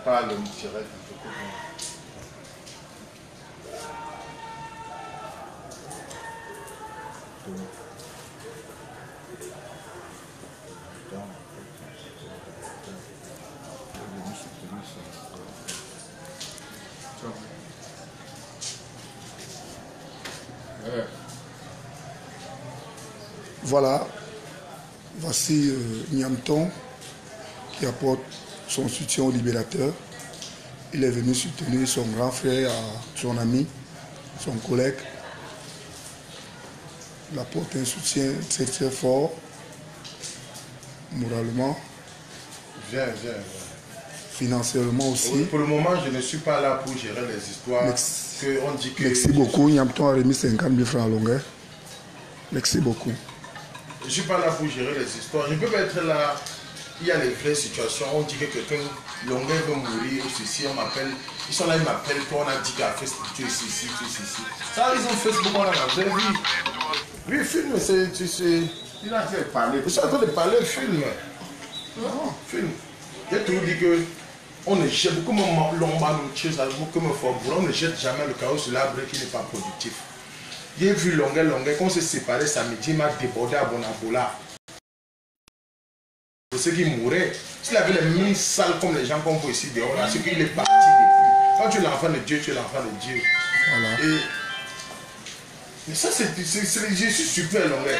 pas le direct. Voilà, voici Niamton qui apporte son soutien au libérateur. Il est venu soutenir son grand frère, son ami, son collègue. Il apporte un soutien très très fort, moralement. Viens. Financièrement aussi. Oui, pour le moment, je ne suis pas là pour gérer les histoires. On dit que merci beaucoup. Niamton a remis 50 000 francs à longueur. Merci beaucoup. Je ne suis pas là pour gérer les histoires. Je peux pas être là. Il y a les vraies situations. On dit que quelqu'un, longueur veut mourir, ou ceci, on m'appelle. Ils sont là, ils m'appellent. Toi, on a dit qu'à Facebook, tu es ici, tu es ici. Ça, ils ont Facebook, on a la vraie vie. Oui, film, tu sais. Il a fait parler. Je suis en train de parler, film. Non, film. J'ai toujours dit que. On ne jette beaucoup de on ne jette jamais le chaos sur l'arbre qui n'est pas productif. J'ai vu longueur, quand on s'est séparés samedi, il m'a débordé à Bonabola. Pour ceux qui mouraient, s'il avait les mains sales comme les gens qu'on voit ici dehors, c'est qu'il est parti depuis. Quand tu es l'enfant de Dieu, tu es l'enfant de Dieu. Voilà. Mais ça, je suis super longueur.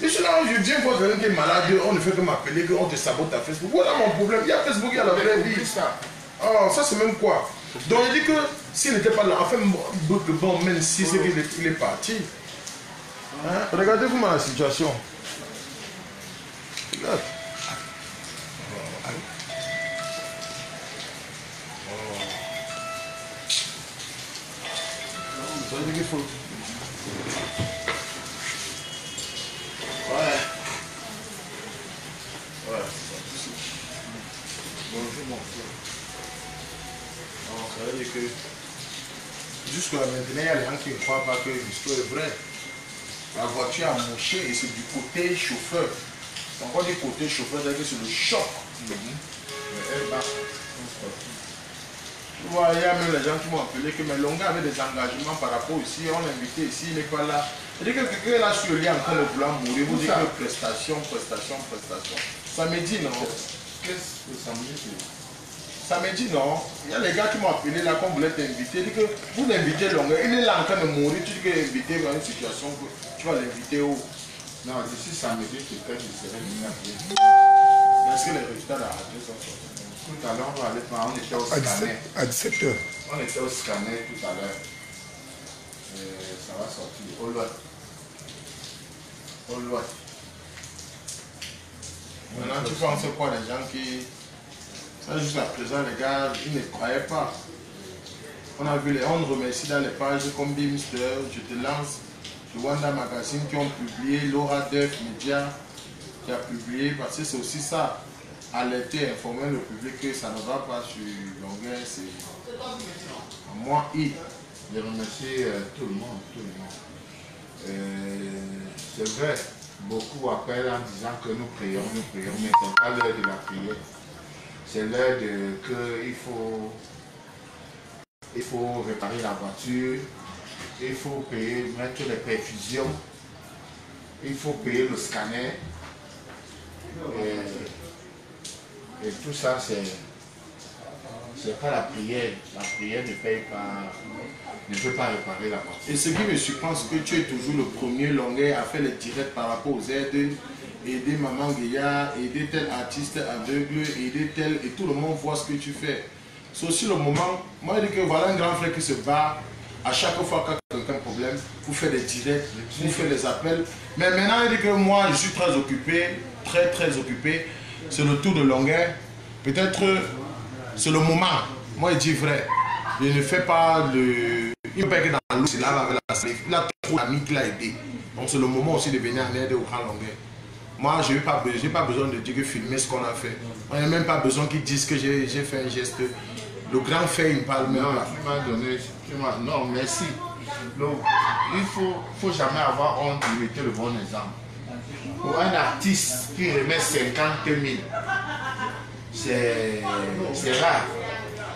Je suis là, je viens voir quelqu'un qui est malade, on ne fait que m'appeler, qu'on te sabote à Facebook. Voilà mon problème. Il y a Facebook, il y a la vraie vie. Oh, ça c'est même quoi. Donc il dit que s'il n'était pas là, enfin, bon, même si c'est qu'il est parti. Hein? Regardez-vous la situation. Regarde. Ça veut dire qu'il faut. Ouais. Bonjour mon frère. Ça veut dire que jusqu'à maintenant, il y a les gens qui ne croient pas que l'histoire est vraie. La voiture a mouché et c'est du côté chauffeur. Quand on dit côté chauffeur, c'est-à-dire que c'est le choc. Tu vois, il y a même les gens qui m'ont appelé que mes longueurs avaient des engagements par rapport ici, on l'a invité ici, il n'est pas là. C'est-à-dire que quelqu'un est là sur le lit en train de vouloir mourir, vous dites que prestation. Samedi, non? Qu'est-ce que samedi? Samedi, non. Il y a les gars qui m'ont appelé là, qu'on voulait t'inviter. Ils disent que vous l'invitez longueur, il est là en train de mourir, tu dis qu'il est invité dans une situation que tu vas l'inviter où? Non, d'ici samedi, peut-être je serai venu appeler. Est-ce que les résultats de la radio sont sortis? Tout à l'heure, on était au scanner. À 17h. On était au scanner tout à l'heure. Ça va sortir au loin. Au loin. Maintenant, tu penses quoi les gens qui... Ça, jusqu'à présent, les gars, ils ne croyaient pas. On a vu les... On remercie dans les pages comme Bimster, Je te lance, le Wanda Magazine qui ont publié, Laura Def Media qui a publié, parce que c'est aussi ça. Alerter, informer le public que ça ne va pas sur longueur, c'est moi, Je remercie tout le monde, c'est vrai, beaucoup appellent en disant que nous prions, mais ce n'est pas l'heure de la prière. C'est l'heure qu'il faut réparer la voiture, il faut payer, mettre les perfusions, il faut payer le scanner. Et tout ça, c'est pas la prière. La prière ne peut pas réparer la voiture. Et ce qui me surprend, c'est que tu es toujours le premier longueur à faire les directs par rapport aux aides, aider Maman Gaillard, aider tel artiste aveugle, aider tel, et tout le monde voit ce que tu fais. C'est aussi le moment, moi je dis que voilà un grand frère qui se bat à chaque fois qu'il y a quelqu'un problème, pour faire des directs, pour faire des appels. Mais maintenant il dit que moi je suis très occupé, très occupé. C'est le tour de longueur. Peut-être c'est le moment. Moi je dis vrai. Je ne fais pas le... Il me paye que dans l'eau, c'est là avec la salive. Il a trop d'amis qui l'ont aidé. Donc c'est le moment aussi de venir en aide au grand longueur. Moi, je n'ai pas besoin de dire que filmer ce qu'on a fait. On n'a même pas besoin qu'ils disent que j'ai fait un geste. Le grand fait, il parle même pas. Tu m'as donné... Non, merci. Donc, il ne faut jamais avoir honte d'imiter le bon exemple. Pour un artiste qui remet 50 000, c'est rare.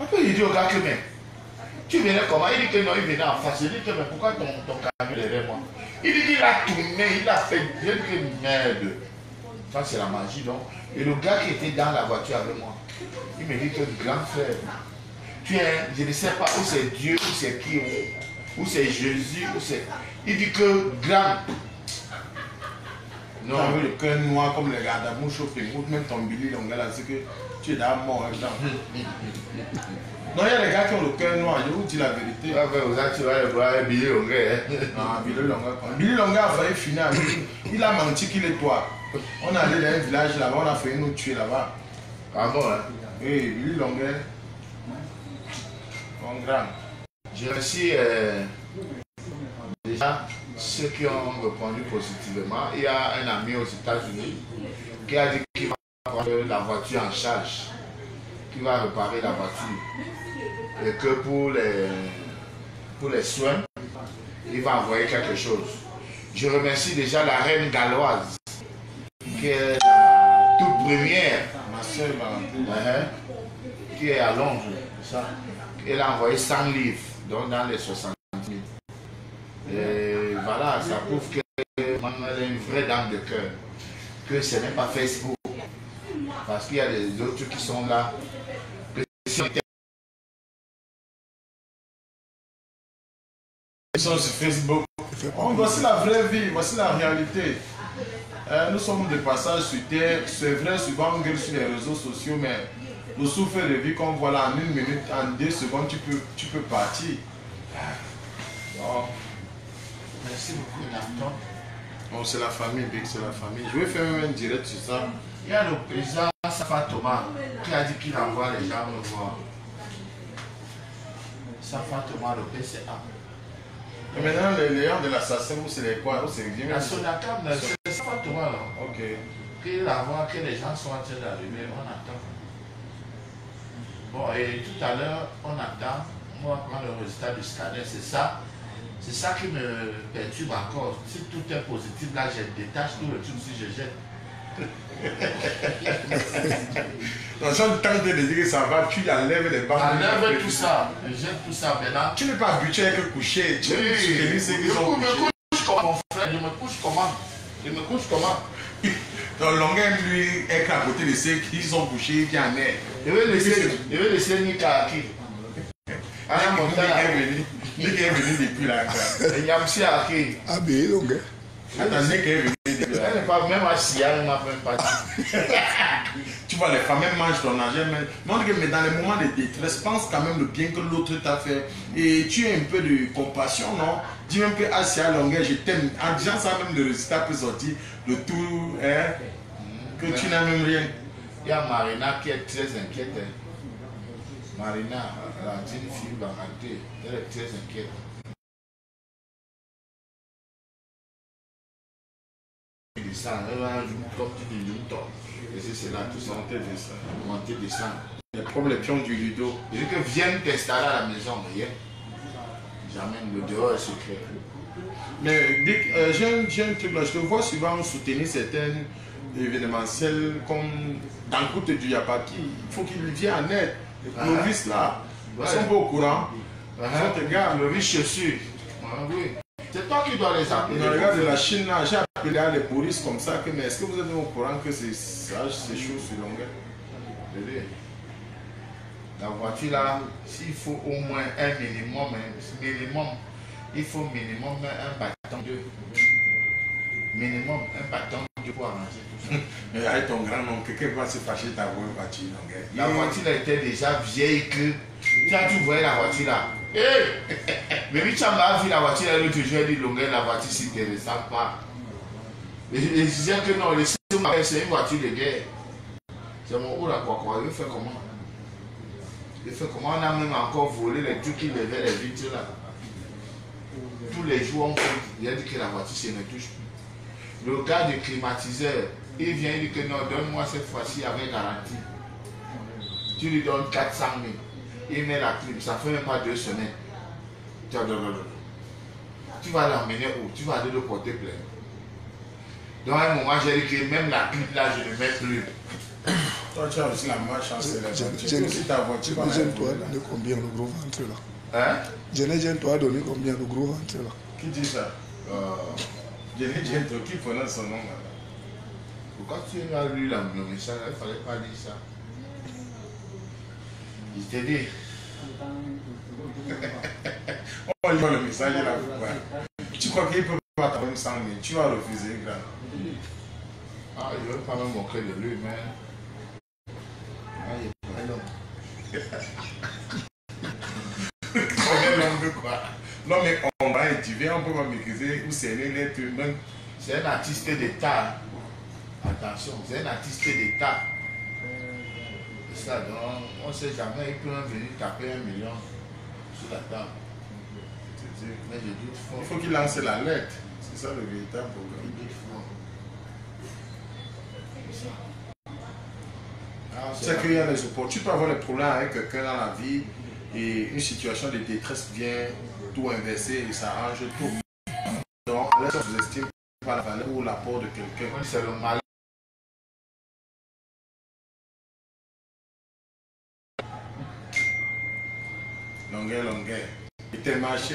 Après, il dit au gars que, mais, tu venais comment? Il dit que non, il venait en face. Il dit que, mais pourquoi ton camion est derrière moi? Il dit qu'il a tourné, il a fait. Je dis que merde. Ça, c'est la magie, donc. Et le gars qui était dans la voiture avec moi, il me dit que, grand frère, tu es, je ne sais pas où c'est Dieu, où c'est qui, où c'est Jésus, où c'est. Il dit que, grand. Non, avec le cœur noir comme les gars d'Abou Shopping, ou même ton Billy Longa là, c'est que tu es d'abord mort là-dedans. Non, il y a des gars qui ont le cœur noir, je vous dis la vérité. Tu vas le voir Billy Longa. Non, Billy Longa. Billy Longa a failli finir avec lui. Il a menti qu'il est toi. On est allé dans un village là-bas, on a failli nous tuer là-bas. Ah bon, hein? Oui, Billy Longa. Mon grand. Je remercie déjà ceux qui ont répondu positivement. Il y a un ami aux États-Unis qui a dit qu'il va prendre la voiture en charge, qui va réparer la voiture. Et que pour les soins, il va envoyer quelque chose. Je remercie déjà la reine galloise, qui est la toute première, Ma soeur Valentine. qui est à Londres. Ça. Elle a envoyé 100 livres, donc dans les 60 000. Et voilà, ça prouve qu'elle est une vraie dame de cœur. Que ce n'est pas Facebook. Parce qu'il y a des autres qui sont là. Que si on était... Ils sont sur Facebook. Voici la vraie vie, voici la réalité. Nous sommes de passage sur terre. C'est vrai, souvent on gueule sur les réseaux sociaux, mais le souffle de vie qu'on voit là en 1 minute, en 2 secondes, tu peux partir. Bon. Merci beaucoup, Nathan. Bon, c'est la famille, Big, c'est la famille. Je vais faire même un direct sur ça. Il y a le président Safa Thomas qui a dit qu'il envoie les gens me voir. Safa Thomas, le PCA. Et maintenant, les gens de l'assassin, c'est les quoi? C'est La Sonacam, c'est Safa Thomas là. Ok. Qu'il envoie que les gens sont en train d'arriver, on attend. Bon, et tout à l'heure, on attend. On va prendre le résultat du scanner, c'est ça. C'est ça qui me perturbe encore. Si tout est positif, là, je détache tout le truc si je jette. Donc, si on tente de dire que ça va, tu enlèves les barres. Enlève tout ça. Je jette tout ça maintenant. Tu n'es pas habitué avec le coucher. Tu Oui, soutenir ceux qui sont je me couche comment, mon frère? Je me couche comment? Je me couche comment? Donc, Longuin, lui, est à côté de ceux qui sont couchés, qui en est. Je vais laisser Nika à qui? Alain Montana. Nick est venu depuis là. Et Yamsi à qui? Ah, bien, donc. Attends, Nick est venu depuis là. Elle n'est pas même assis, elle ne m'a même pas dit. Tu vois, les femmes elles mangent ton argent, mais dans les moments de détresse, pense quand même le bien que l'autre t'a fait. Et tu as un peu de compassion, non? Dis même que Asia Longuin, je t'aime. En disant ça, même le résultat peut sortir. Le tout, hein, que tu n'as même rien. Il y a Marina qui est très inquiète. Marina, la jeune fille Bamanté, elle est très inquiète. Elle va comme tu dis, et c'est là tout ça. Monter, descendre. Les problèmes, les pions du ludo. Je dis que viens t'installer à la maison, rien. J'amène le dehors est secret. Mais Dick, j'ai un truc là, je te vois souvent soutenir certains événementiels comme dans le groupe du Yapaki. Il faut qu'il vienne en aide. Les novices là, ils sont pas au courant. Ils sont tes gars. Le riche chaussure. Oui. C'est toi qui dois les appeler. Dans le gars de la Chine là, j'ai appelé les polices comme ça. Mais est-ce que vous êtes au courant que c'est chaud sur Longueuil? La voiture là, s'il faut au moins un minimum, il faut minimum un bâton de. Minimum un bâton de pour arranger tout ça. Mais avec ton grand nom, quelqu'un va se fâcher ta voiture Longueuil. La voiture était déjà vieille que. Tu voyais la voiture là. Hey! Mais oui, tu as vu la voiture là, l'autre jour, dit Longueuil, la voiture si tu ne ressemble pas. Et je disais que non, c'est une voiture de guerre. C'est mon haut là, quoi, il fait comment? Il fait comment? On a même encore volé les trucs qui levaient les vitres là. Tous les jours, on fait. Il a dit que la voiture, ça ne touche plus. Le gars du climatiseur, il vient, il dit que non, donne-moi cette fois-ci avec garantie. Tu lui donnes 400 000. Il met la clim, ça fait même pas 2 semaines. Tu vas l'emmener où? Tu vas aller le porter plainte. Dans un moment, j'ai dit que même la clim là, je ne mets plus. Toi, tu as aussi la malchance. Jenny, toi donné combien le gros ventre là? Hein? Jenny, toi donné combien le gros ventre là? Qui dit ça? Jenny, qui prononce son nom là? Pourquoi tu as lu le message, il ne fallait pas dire ça. Je t'ai dit. On lit le message là. Tu crois qu'il peut pas t'avoir 100 000? Tu vas refuser, grand. Ah, je ne veux pas me moquer de lui, mais. Ah, il est pas long. Quoi? Non, mais on va étudier, on peut pas maîtriser où c'est l'être humain. C'est un artiste d'État. Attention, c'est un artiste d'État. Ça, donc, on ne sait jamais, il peut venir taper 1 million sur la table. Mais je doute fort. Il faut qu'il lance la lettre. C'est ça le véritable problème. Je doute fort. C'est qu'il y a les opportunités. Tu peux avoir des problèmes avec quelqu'un dans la vie et une situation de détresse vient tout inverser et ça arrange tout. Donc, là, on sous-estime pas la valeur ou l'apport de quelqu'un. C'est le mal. Longueur. Et tes marchés.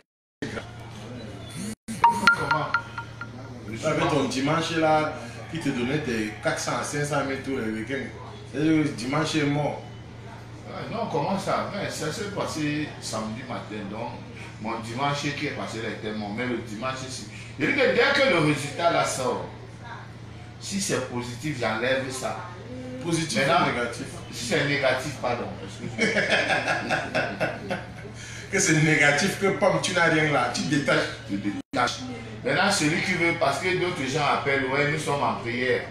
Comment? Avec ton dimanche là, qui te donnait tes 400 à 500 000 tous les week-ends. C'est-à-dire que le dimanche est mort. Non, comment ça? Mais ça s'est passé samedi matin, donc mon dimanche qui est passé là était mort, mais le dimanche ici. Je dis que dès que le résultat là sort, si c'est positif, j'enlève ça. Positif maintenant, ou négatif? Si c'est négatif, pardon. Que c'est négatif, que comme tu n'as rien là, tu détaches. Tu détaches. Maintenant, celui qui veut, parce que d'autres gens appellent, ouais, nous sommes en prière.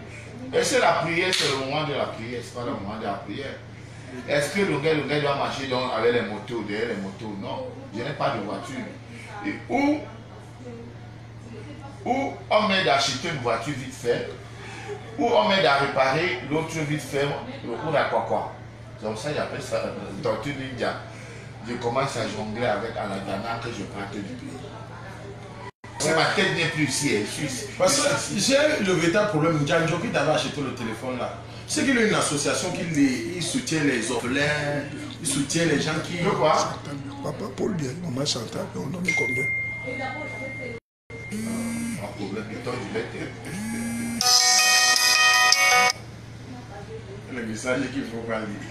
Est-ce que la prière, c'est le moment de la prière? Ce n'est pas le moment de la prière. Est-ce que le gars doit marcher donc avec les motos, derrière les motos? Non, je n'ai pas de voiture. Et où on m'aide à acheter une voiture vite fait, ou on m'aide à réparer l'autre vite fait, ou à quoi. C'est comme ça j'appelle ça tortue ninja. Je commence à jongler avec Aladana que je parte du pays. Si ma tête n'est plus ici, elle suisse. Parce que j'ai le véritable problème. Djanjo qui t'avait acheté le téléphone là. C'est qu'il a une association qui soutient les orphelins, il soutient les gens qui. De quoi? Papa Paul bien, maman Chantal, on donne combien? Un problème de temps du bête. Le message qu'il faut pas lire.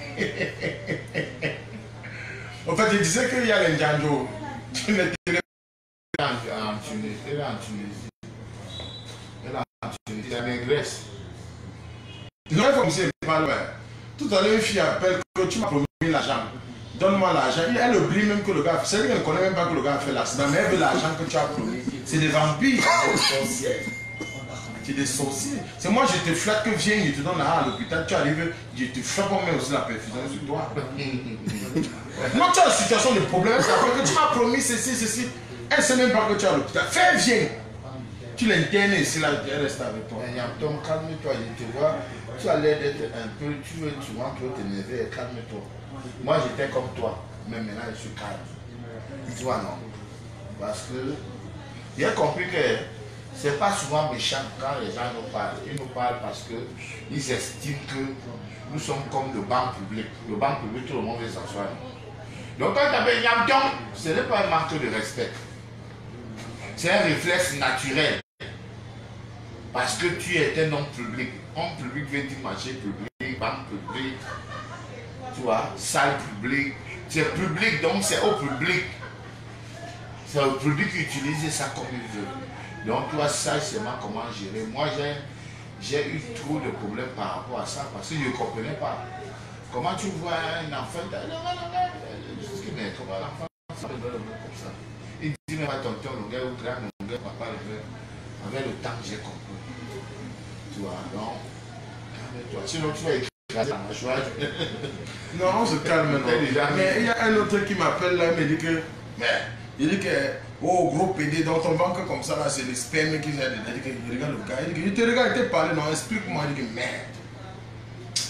En fait, il disait qu'il y a les Djanjo. En Tunisie. Elle est en Tunisie. La négresse. Non, il faut que c'est pas loin. Tout à l'heure, une fille appelle que tu m'as promis l'argent. Donne-moi l'argent. Elle oublie même que le gars. C'est-à-dire qu'elle ne connaît même pas que le gars a fait l'accident, mais elle veut l'argent que tu as promis. C'est des vampires. C'est des sorciers. C'est moi, je te flatte que viens, je te donne l'argent à l'hôpital. Tu arrives, je te flatte, on met aussi la perfusion sur toi. Non, tu as une situation de problème. C'est après que tu m'as promis ceci. Elle ne sait même pas que tu es à l'hôpital. Fais, viens. Tu l'internes ici, là, elle reste avec toi. Tom, calme-toi, je te vois. Tu as l'air d'être un peu, tu veux souvent trop t'énerver, calme-toi. Moi, j'étais comme toi, mais maintenant, je suis calme. Toi, non. Parce que j'ai compris que c'est pas souvent méchant quand les gens nous parlent. Ils nous parlent parce qu'ils estiment que nous sommes comme le banc public. Le banc public, tout le monde veut s'asseoir. Donc, quand tu appelles Yamton, ce n'est pas un manque de respect. C'est un réflexe naturel. Parce que tu es un homme public. Homme public veut dire marché public, banque public, tu vois, salle publique. C'est public, donc c'est au public. C'est au public qui utilise ça comme il veut. Donc toi, sache seulement comment gérer. Moi, j'ai eu trop de problèmes par rapport à ça parce que je ne comprenais pas. Comment tu vois un enfant, je dis, mais comment l'enfant ça peut comme ça? Il dit, mais tonton, le gars, ou grand, le gars, papa, le gars. Avec le temps, j'ai compris. Tu vois, donc, calme-toi. Sinon, tu vas écraser la mâchoire. Non, on se calme maintenant. Mais il y a un autre qui m'appelle là, il me dit que. Mais, il dit que, oh, gros PD, dans ton banque comme ça, là, c'est les spermes qui viennent. Il dit que, regarde le gars. Il dit que, je te regarde, il te parle, non, explique-moi. Il dit que, merde.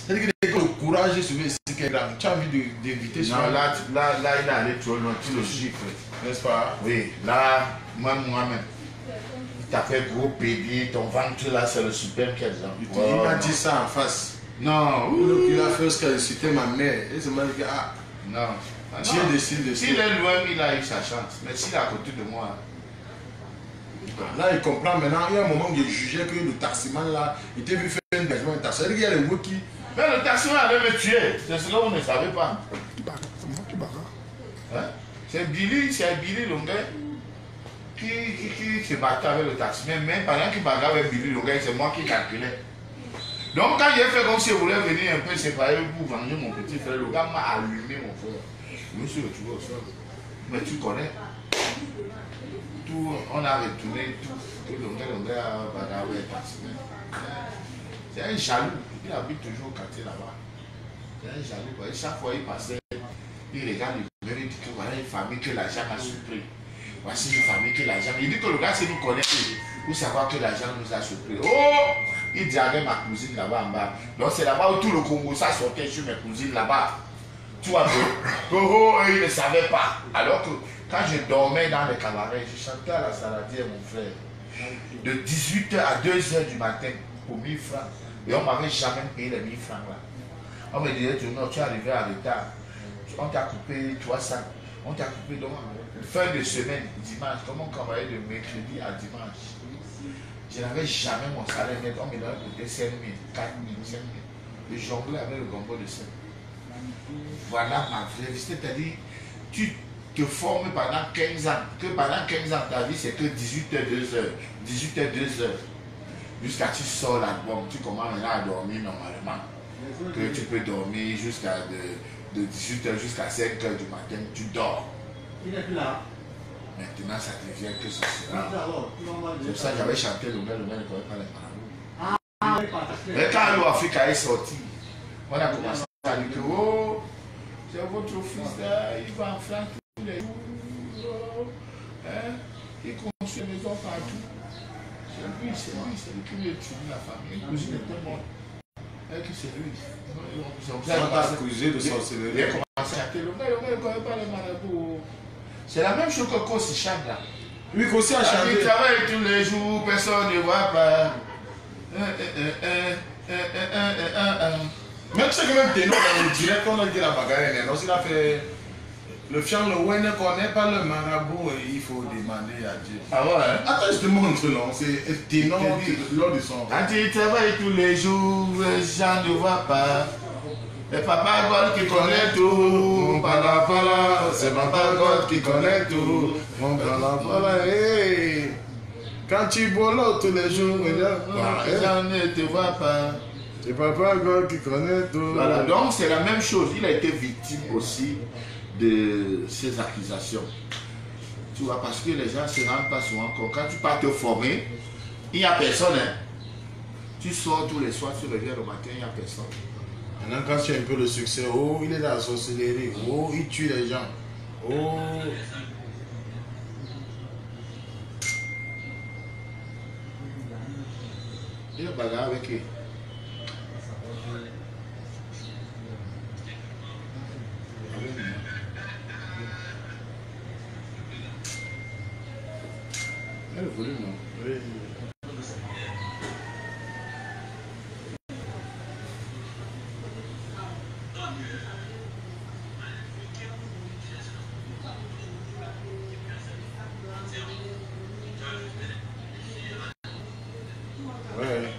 Il dit que, le courage est sauvé, c'est que tu as envie d'inviter sur. Non, là, il est allé trop loin, tu le chiffres. N'est-ce pas? Oui, là, moi-même. Tu as fait gros PD, ton ventre là, c'est le superbe qui a dit. Il m'a dit ça en face. Non, Il a fait ce qu'a insulté ma mère. Et c'est moi qui ah, non. Ah, Dieu non. décide de S'il ça. est loin, il a eu sa chance. Mais s'il est à côté de moi, Là, il comprend maintenant. Il y a un moment où il jugeait que le taximan là, il était vu faire un engagement de taxi. C'est-à-dire qu'il y a les mots qui. mais le taximan allait me tuer. C'est ce que vous ne savez pas. Tu barres. Hein? C'est Billy Longuet qui se battait avec le taximan. Mais pendant qu'il battait avec Billy Longuet, c'est moi qui calculais. Donc quand j'ai fait comme si je voulais venir un peu séparer pour venger mon petit frère, le gars m'a allumé mon frère. Je me suis retrouvé au sol. Mais tu connais. Tout, on a retourné tout Longuet a bagarré avec le taximan. C'est un jaloux. Il habite toujours au quartier là-bas. C'est un jaloux. Et chaque fois il passait, il regarde le verre, il dit que voilà une famille que l'argent a surpris. Voici une famille que l'argent. Il dit que le gars, c'est nous connaît, pour savoir que l'argent nous a surpris. Oh! Il dit avec ma cousine là-bas en bas. Donc c'est là-bas où tout le Congo, ça sortait sur mes cousines là-bas. Tu vois que, oh, il ne savait pas. Alors que quand je dormais dans les cabarets, je chantais à la saladière, mon frère. De 18h à 2h du matin, pour 1000 francs. Et on ne m'avait jamais payé les 1000 francs là. On me disait, non, tu es arrivé en retard. On t'a coupé 300. On t'a coupé donc fin de semaine, dimanche. Comment on travaillait de mercredi à dimanche? Je n'avais jamais mon salaire net. On me donnait peut-être 5 000, 4 000, 5 000. Je jonglais avec le gombo de 5 000. Voilà ma vraie vie. C'est-à-dire, tu te formes pendant 15 ans. Que pendant 15 ans, ta vie, c'est que 18h, 2h. 18h, 2h. Jusqu'à ce que tu sors l'album, tu commences maintenant à dormir normalement. Que tu peux dormir jusqu'à de 18h jusqu'à 5h du matin, tu dors. Il n'est plus là. Maintenant, ça devient que ce sera. C'est pour ça que j'avais chanté le gars ne connaît pas les marabouts. Mais quand l'eau Africa est sorti, on a commencé à dire que oh, c'est votre fils là, il va en France tous les jours. Hein? Il construit des maisons partout. C'est lui qui lui tue la famille. Il cousine était morte. Et qui c'est lui. On t'a accusé de sorcellerie. Il a commencé à dire le gars ne connaît pas les marabouts. C'est la même chose que Kossi chante là. Oui, Kossi a chanté. Il travaille tous les jours, personne ne voit pas. Même c'est que même Ténor dans le direct, on a dit la bagarre, non, il a fait le fian, le ouin ne connaît pas le marabout et il faut demander à Dieu. Ah ouais? Hein? Attends, je te montre, non, c'est Ténor lors de son. Quand il travaille tous les jours, les gens ne voient pas. Et Papa God qui connaît tout, mon pala, c'est Papa God qui connaît tout, mon pala, hey. Quand tu bolos tous les jours, les gens ne te voient pas. C'est Papa God qui connaît tout. Voilà, donc c'est la même chose. Il a été victime aussi de ces accusations. Tu vois, parce que les gens ne se rendent pas souvent compte. Quand tu pars te former, il n'y a personne. Hein. Tu sors tous les soirs, tu reviens le matin, il n'y a personne. Maintenant, quand tu as un peu de succès, oh, il est dans la sorcellerie, oh, il tue les gens, oh. Il est bagarre avec qui? Il est volume, non? Oui. Ouais.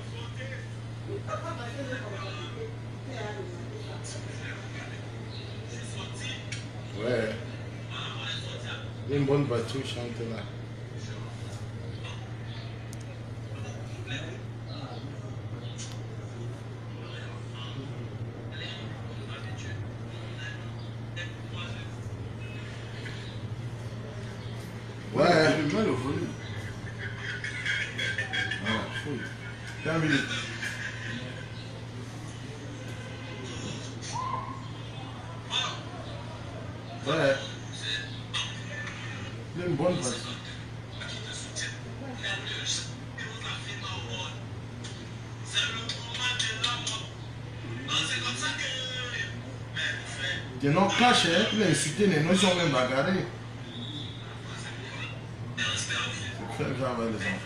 Ouais. Il y a une bonne voiture chante là. Ouais. Le volume. Ah, fouille. 5 minutes. Ouais. Il y a une bonne voiture. Des noms clash, hein, il a insulté les noms, ils ont même bagarré. C'est très grave avec les enfants.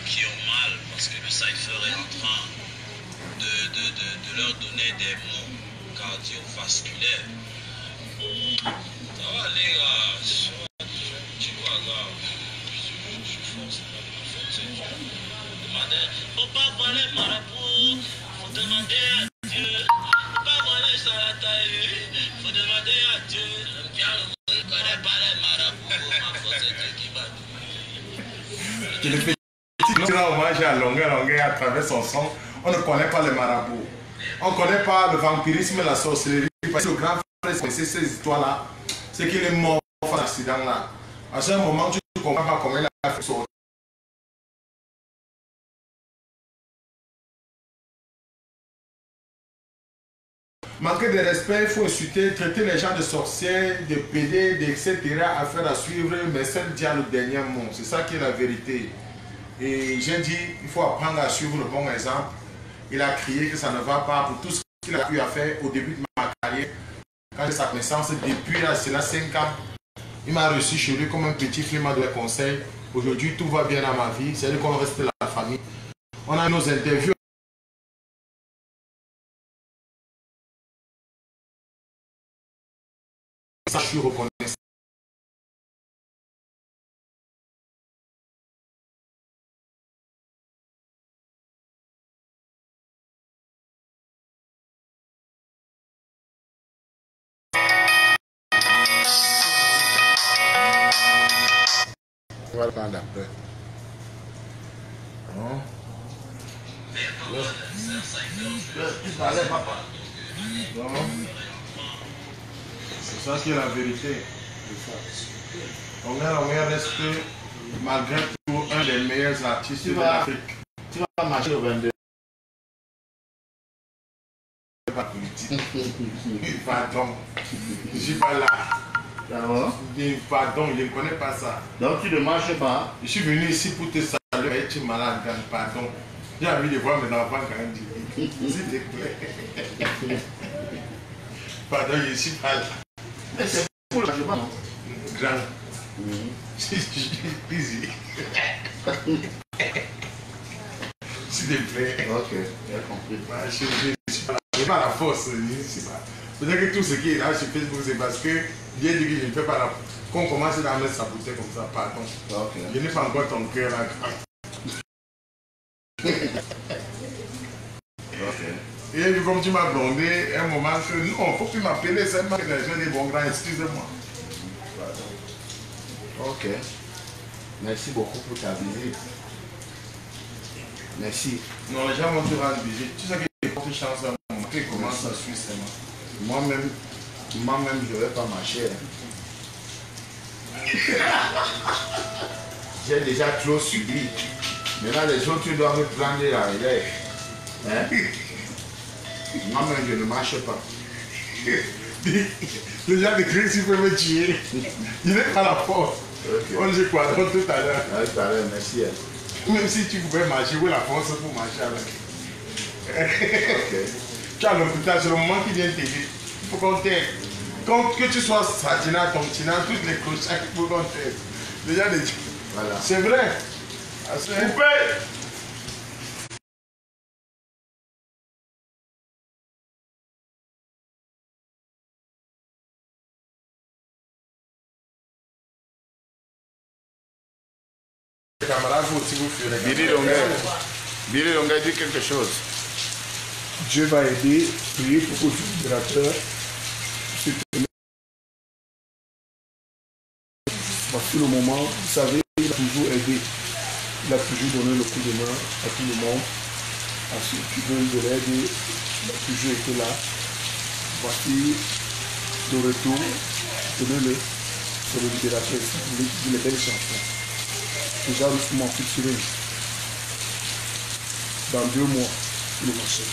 Qui ont mal parce que le cypher est en train de leur donner des mots cardiovasculaires. Ça va les gars, tu vois là, je suis fort, c'est pas ma faute, c'est Dieu. Demandez, faut pas parler marabout, faut demander à Dieu. Faut pas parler ça la taille, faut demander à Dieu. Je ne connais pas les marabouts, ma faute c'est Dieu qui m'a dit. Tu rends hommage à longueur à travers son sang. On ne connaît pas les marabouts. On ne connaît pas le vampirisme et la sorcellerie. Parce que le grand frère connaissait ces histoires-là. C'est qu'il est mort dans cet accident-là. À ce moment, tu ne comprends pas comment il a fait sortir. Manquer de respect, il faut insulter, traiter les gens de sorciers, de pédés, etc. Affaire à suivre, mais seul Dieu a le dernier mot. C'est ça qui est la vérité. Et j'ai dit, il faut apprendre à suivre le bon exemple. Il a crié que ça ne va pas pour tout ce qu'il a pu faire au début de ma carrière. Quand j'ai sa connaissance, depuis là, c'est là 5 ans, il m'a reçu chez lui comme un petit film de conseil. Aujourd'hui, tout va bien dans ma vie. C'est-à-dire qu'on reste la famille. On a nos interviews. Ça, je suis reconnaissant. On va le prendre après. Non. Tu parlais, papa. Non. C'est ça qui est la vérité. On reste malgré tout un des meilleurs artistes de l'Afrique. Tu vas marcher au 22. Pardon. Je ne suis pas là. Pardon, je ne connais pas ça. Donc tu ne marches pas. Je suis venu ici pour te saluer. Tu es malade, pardon. J'ai envie de voir mes enfants grandir. S'il te plaît. Pardon, je ne suis pas là. Mais c'est pour le marchement, non? Grand. Easy. S'il te plaît. Ok, j'ai compris. Je suis pas là. Je n'ai pas la force. Peut-être que tout ce qui est là sur Facebook, c'est parce que Dieu dit que je ne fais pas la force. Qu'on commence à me saboter comme ça, pardon. Okay. Je n'ai pas encore ton cœur là. Okay. Et puis comme tu m'as blondé, un moment que non, il ne faut plus m'appeler seulement que les gens disent bon grand, excusez-moi. Ok. Merci beaucoup pour ta visite. Merci. Non, les gens vont te rendre visite. Tu sais qu'il y a beaucoup de chance à montrer comment ça suit seulement. Moi-même, je ne vais pas marcher. J'ai déjà trop subi. Maintenant, les autres doivent prendre la relève. Hein? Moi-même, je ne marche pas. Les gens de Christ, peuvent me tuer. Il n'est pas la force. Okay. On dit quoi donc tout à l'heure. Tout à l'heure, merci. Même si tu pouvais marcher, où est la force pour marcher avec? Okay. Tu as l'hôpital, c'est le moment qui vient t'aider. Il faut qu'on t'aide. Que tu sois Sadina, Tomtina, toutes les cloches, il faut qu'on t'aide. Les gens disent. Voilà. C'est vrai. Coupé. Les camarades, vous aussi vous ferez. Billy Longa dit quelque chose. Dieu va aider, priez pour que le libérateur se Voici le moment, vous savez, il a toujours aidé. Il a toujours donné le coup de main à tout le monde. À ceux qui veulent de l'aide, il a toujours été là. Voici le retour. Tenez-le. C'est le libérateur. Il dit les belles chansons. Déjà, nous sommes en featuring. Dans 2 mois, le marché.